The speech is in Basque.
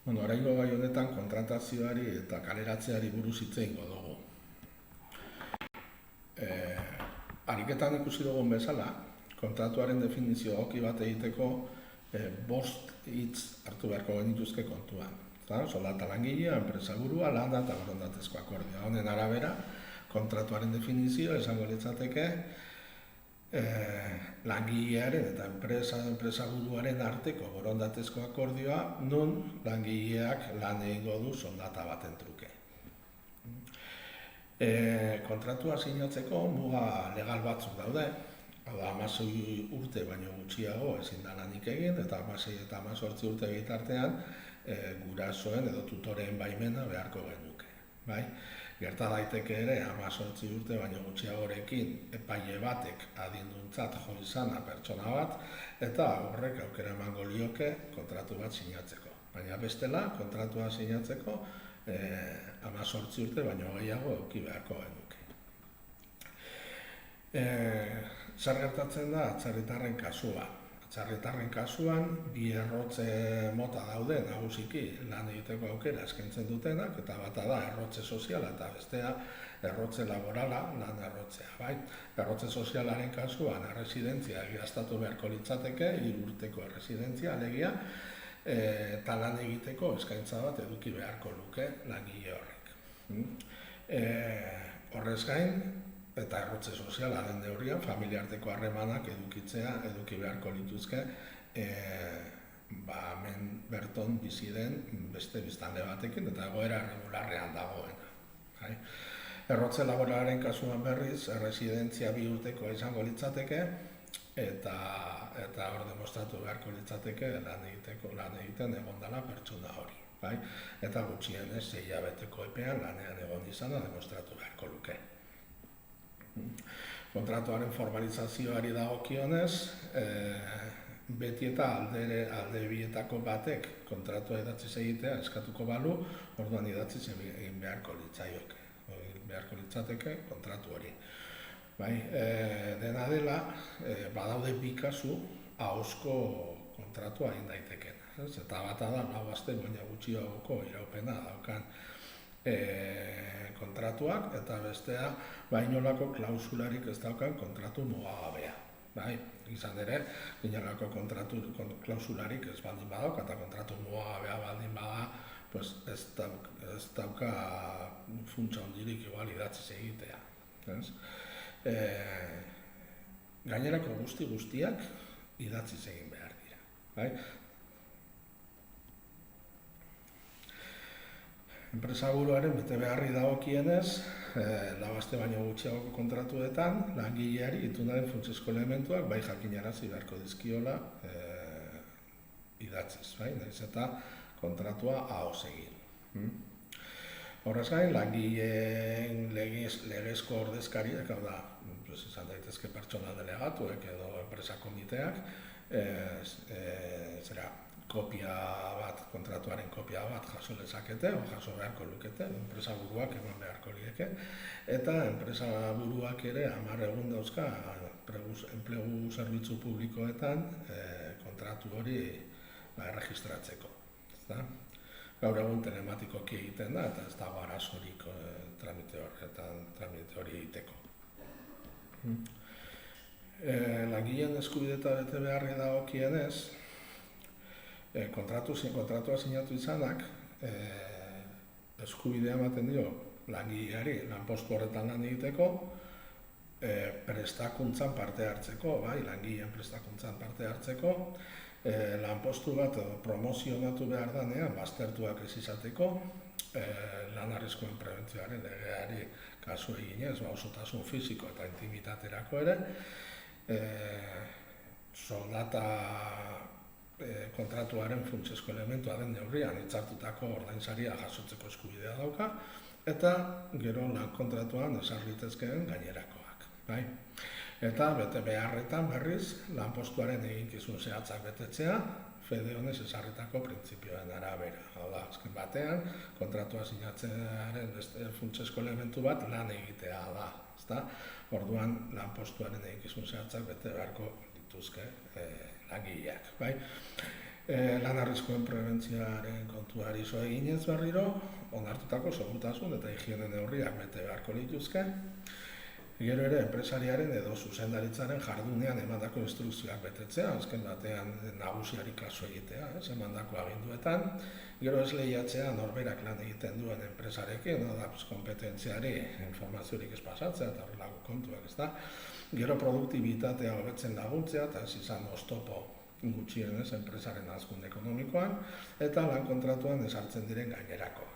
Oraingo gai honetan kontratazioari eta kaleratzeari buruz hitz egingo dugu. Ariketan ikusi dugun bezala, kontratuaren definizio egoki bat egiteko bost hitz hartu beharko genituzke kontuan. Soldata langilea, enpresaburua, landa eta borondatezko akordioa. Honen arabera, kontratuaren definizio esango litzateke langilearen eta enpresaburuaren arteko borondatezko akordioa non langileak lan egingo du soldata baten truke. Kontratua sinatzeko muga legal batzuk daude. Hau da, 16 urte baino gutxiago ezin da lanik egin, eta 16 eta 18 urte bitartean gurasoen edo tutoreen baimena beharko genuke. Bai? Gerta daiteke ere 18 urte baino gutxiagorekin epaile batek adinduntzat jo izana pertsona bat, eta horrek aukera emango lioke kontratu bat sinatzeko. Baina bestela, kontratua sinatzeko 18 urte baino gehiago eduki beharko genuke. Zer gertatzen da atzerritarren kasuan? Atzerritarren kasuan bi errotze mota daude nagusiki lan egiteko aukera eskaintzen dutenak, eta bata da errotze soziala eta bestea errotze laborala, lan errotzea. Bai? Errotze sozialaren kasuan erresidentzia egiaztatu beharko litzateke, 3 urteko erresidentzia alegia, eta lan egiteko eskaintza bat eduki beharko luke langile horrek. Horrez gain, eta errotze soziala den neurrian, familiarteko harremanak eduki beharko lituzke hemen berton bizi den beste biztanle batekin eta egoera erregularrean dagoena. Errotze laboralaren kasuan berriz, erresidentzia 2 urteko izango litzateke, eta hor demostratu beharko litzateke lan egiten egon dela pertsona hori. Eta gutxienez 6 hilabeteko epean lanean egon izana demostratu beharko luke. Kontratuaren formalizazioari dagokionez, beti eta alde bietako batek kontratua idatziz egitea eskatuko balu, orduan idatziz egin beharko litzateke kontratu hori. Dena dela, badaude bi kasu ahozko kontratua egin daiteken. Eta bata da, 4 aste baina gutxiagoko iraupena daukan kontratuak, eta bestea inolako klausularik ez daukan kontratu mugagabea. Izan ere, inolako kontratu klausularik ez baldin badauk, eta kontratu mugagabea baldin bada, ez dauka funtsa hondirik igual idatziz egitea. Gainerako guztiak idatziz egin behar dira. Enpresaburuaren bete beharri dagokienez, 4 aste baino gutxiagoko kontratuetan, langileari itunaren funtsezko elementuak bai jakinarazi beharko dizkiola idatziz, nahiz eta kontratua ahoz egin. Horrez gain, langileen legezko ordezkariak, hau da, izan daitezke pertsona delegatuek edo enpresa komiteak, kontratuaren kopia bat jaso lezakete, o jaso beharko lukete, enpresa buruak eman beharko lieke, eta enpresa buruak ere 10 egun dauzka enplegu zerbitzu publikoetan kontratu hori erregistratzeko. Gaur egun telematikoki egiten da, eta ez dago arazorik tramite hori egiteko. Langileen eskubide eta bete beharri dagokienez, kontratua sinatu izanak eskubidea ematen dio langileari lanpostu horretan lan egiteko, prestakuntzan parte hartzeko, langileen prestakuntzan parte hartzeko, lanpostu bat promozionatu behar danean, baztertuak ez izateko, lan arriskuen prebentzioaren legeari kasu eginez, osotasun fisiko eta intimitaterako ere, soldata kontratuaren funtsezko elementua den neurrian hitzartutako ordainsaria jasotzeko eskubidea dauka, eta gero lan kontratuan ezarritezkeen gainerakoak. Eta bete beharretan berriz, lanpostuaren eginkizun zehatzak betetzea, fede honez ezarritako printzipioen arabera. Hau da, azken batean, kontratua sinatzearen funtsezko elementu bat lan egitea da. Orduan, lanpostuaren eginkizun zehatzak bete beharko dituzke langileak. Lan arriskuen prebentzioaren kontuari zo eginez berriro, onartutako segurtasun eta higiene neurriak bete beharko lituzke. Gero ere, enpresariaren edo zuzendaritzaren jardunean emandako instrukzioak betetzea, azken batean nagusiari kasu egitea, emandako aginduetan. Gero ez lehiatzea norberak lan egiten duen enpresarekin, kompetentziari informaziorik ez pasatzea eta horrelako kontuak, ez da. Gero produktibitatea hobetzen laguntzea eta ez izan oztopo gutxienez enpresaren hazkunde ekonomikoan eta lan kontratuan ezartzen diren gainerako